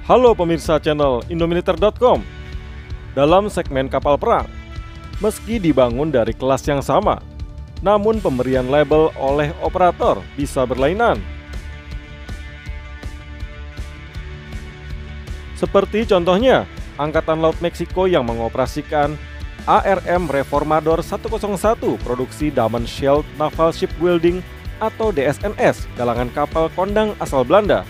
Halo pemirsa channel Indomiliter.com. Dalam segmen kapal perang, meski dibangun dari kelas yang sama, namun pemberian label oleh operator bisa berlainan. Seperti contohnya, Angkatan Laut Meksiko yang mengoperasikan ARM Reformador 101 produksi Daman Shield Naval Shipbuilding atau DSNS, galangan kapal kondang asal Belanda.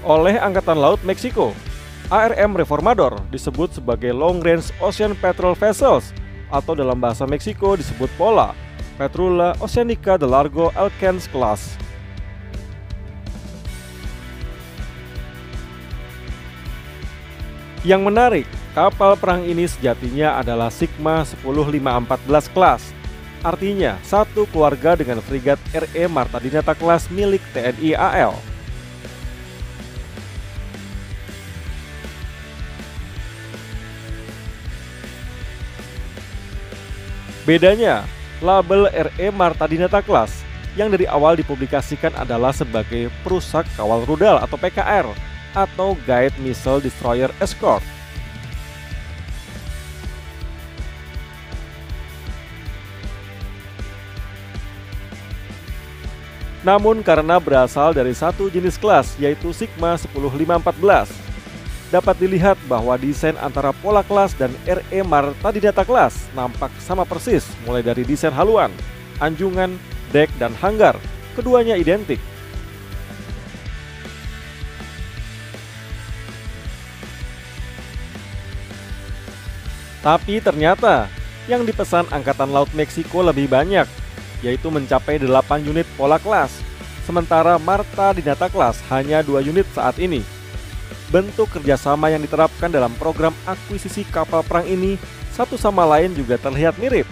Oleh Angkatan Laut Meksiko, ARM Reformador disebut sebagai Long Range Ocean Patrol Vessels atau dalam bahasa Meksiko disebut POLA, Patrulla Oceanica de Largo Alcance Class. Yang menarik, kapal perang ini sejatinya adalah Sigma 10514 kelas. Artinya, satu keluarga dengan frigat RE Marta Dinata kelas milik TNI AL. Bedanya, label RE Marta Dinata kelas yang dari awal dipublikasikan adalah sebagai perusak kawal rudal atau PKR atau Guide Missile Destroyer Escort. Namun karena berasal dari satu jenis kelas yaitu Sigma 10514, dapat dilihat bahwa desain antara Pola kelas dan RE Marta Dinata kelas nampak sama persis, mulai dari desain haluan, anjungan, dek, dan hanggar, keduanya identik. Tapi ternyata yang dipesan Angkatan Laut Meksiko lebih banyak, yaitu mencapai 8 unit Pola kelas, sementara Marta Dinata kelas hanya 2 unit saat ini. Bentuk kerjasama yang diterapkan dalam program akuisisi kapal perang ini satu sama lain juga terlihat mirip.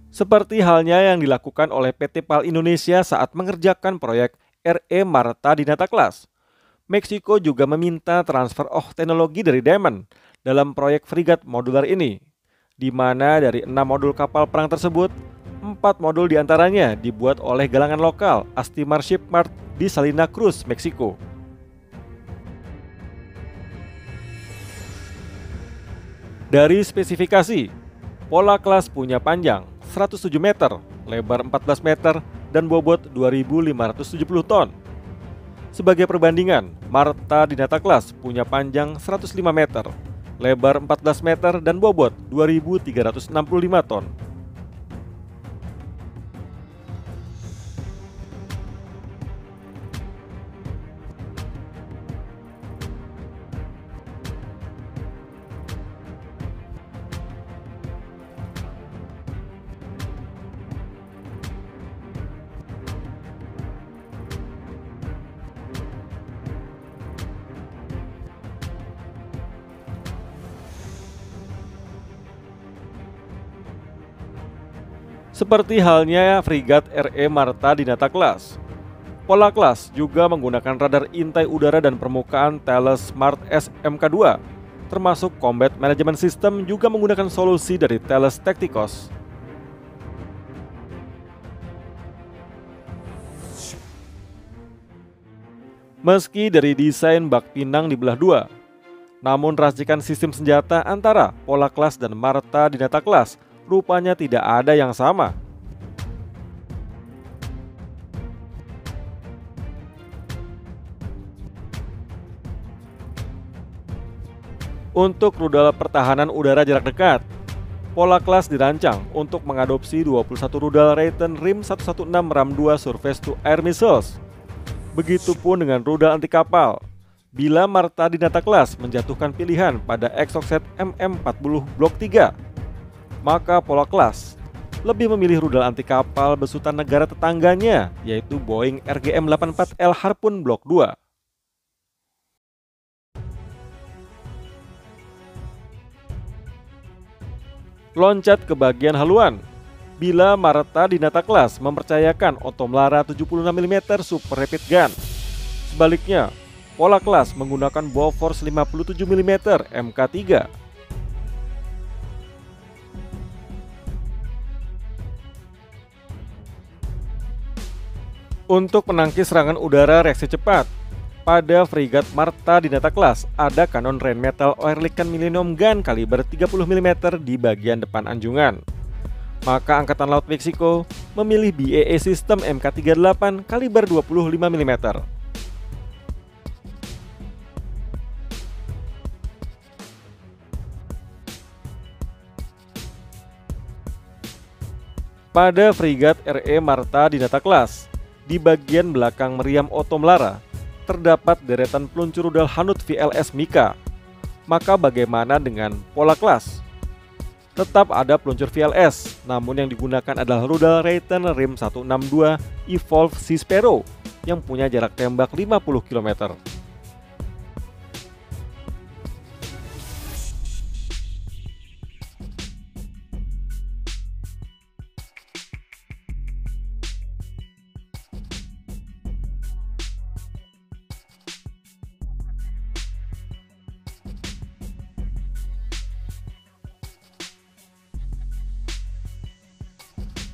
Seperti halnya yang dilakukan oleh PT PAL Indonesia saat mengerjakan proyek RE Marta Dinata kelas. Meksiko juga meminta transfer of teknologi dari Daman dalam proyek frigat modular ini, di mana dari 6 modul kapal perang tersebut, 4 modul diantaranya dibuat oleh galangan lokal Astimar Shipmart di Salina Cruz, Meksiko. Dari spesifikasi, Pola kelas punya panjang 107 meter, lebar 14 meter, dan bobot 2.570 ton. Sebagai perbandingan, Marta Dinata kelas punya panjang 105 meter, lebar 14 meter, dan bobot 2.365 ton. Seperti halnya frigat RE Marta Dinata kelas, Pola kelas juga menggunakan radar intai udara dan permukaan Thales Smart SMK2, termasuk Combat Management System juga menggunakan solusi dari Thales Tacticos. Meski dari desain bak pinang dibelah dua, namun racikan sistem senjata antara Pola kelas dan Marta Dinata kelas rupanya tidak ada yang sama. Untuk rudal pertahanan udara jarak dekat, Pola kelas dirancang untuk mengadopsi 21 rudal Raytheon RIM 116 Ram 2 Surface to Air Missiles. Begitupun dengan rudal anti kapal. Bila Marta Dinata kelas menjatuhkan pilihan pada Exocet MM40 Blok 3, maka Pola kelas lebih memilih rudal anti kapal besutan negara tetangganya, yaitu Boeing RGM-84L Harpoon Blok 2. Loncat ke bagian haluan. Bila Marta Dinata kelas mempercayakan Otomlara 76 mm Super Rapid Gun, sebaliknya Pola kelas menggunakan Bofors 57 mm Mk3. Untuk penangkis serangan udara reaksi cepat, pada frigat Marta Dinata Class ada kanon Rheinmetall Oerlikon Millennium Gun kaliber 30 mm di bagian depan anjungan. Maka Angkatan Laut Meksiko memilih BAE System Mk38 kaliber 25 mm. Pada frigat RE Marta Dinata Class, di bagian belakang meriam Otomlara terdapat deretan peluncur rudal Hanut VLS Mika. Maka bagaimana dengan Pola Class? Tetap ada peluncur VLS, namun yang digunakan adalah rudal Raytheon RIM 162 Evolve Sea Sparrow yang punya jarak tembak 50 km.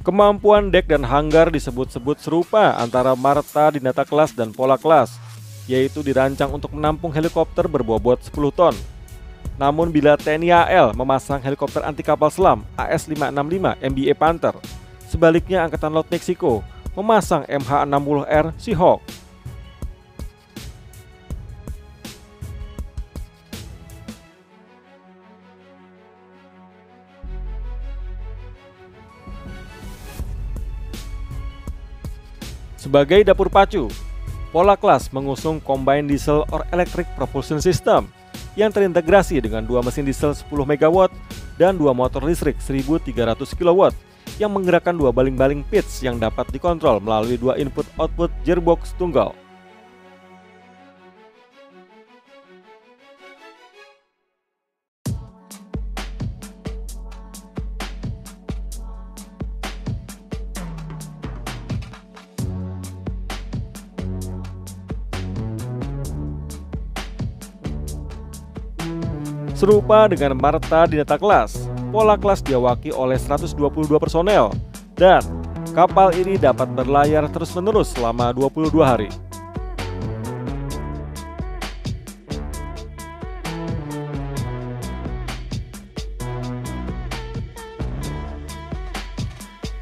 Kemampuan dek dan hanggar disebut-sebut serupa antara Marta Dinata Class dan Pola Class, yaitu dirancang untuk menampung helikopter berbobot 10 ton. Namun bila TNI AL memasang helikopter anti kapal selam AS-565 MBA Panther, sebaliknya Angkatan Laut Meksiko memasang MH-60R Seahawk. Sebagai dapur pacu, Pola Class mengusung Combined Diesel or Electric Propulsion System yang terintegrasi dengan dua mesin diesel 10 MW dan dua motor listrik 1300 kW yang menggerakkan dua baling-baling pitch yang dapat dikontrol melalui dua input-output gearbox tunggal. Serupa dengan Marta Dinata Class, Pola Class diawaki oleh 122 personel dan kapal ini dapat berlayar terus-menerus selama 22 hari.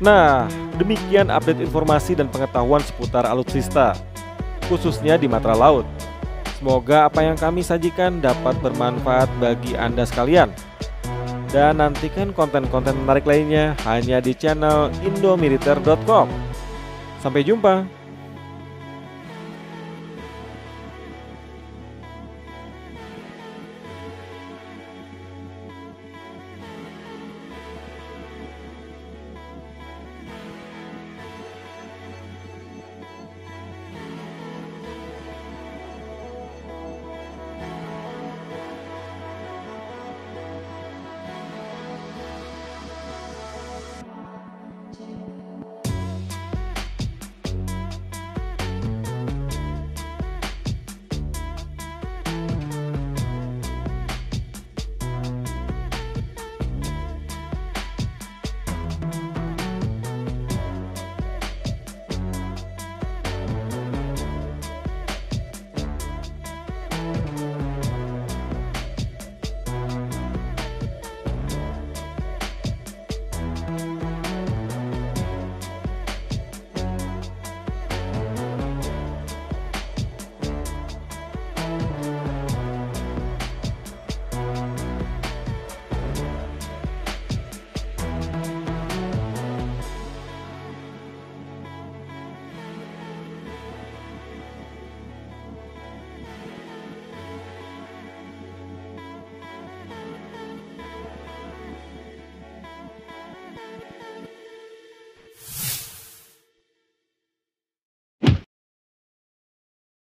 Nah, demikian update informasi dan pengetahuan seputar alutsista, khususnya di matra laut. Semoga apa yang kami sajikan dapat bermanfaat bagi Anda sekalian. Dan nantikan konten-konten menarik lainnya hanya di channel indomiliter.com. Sampai jumpa.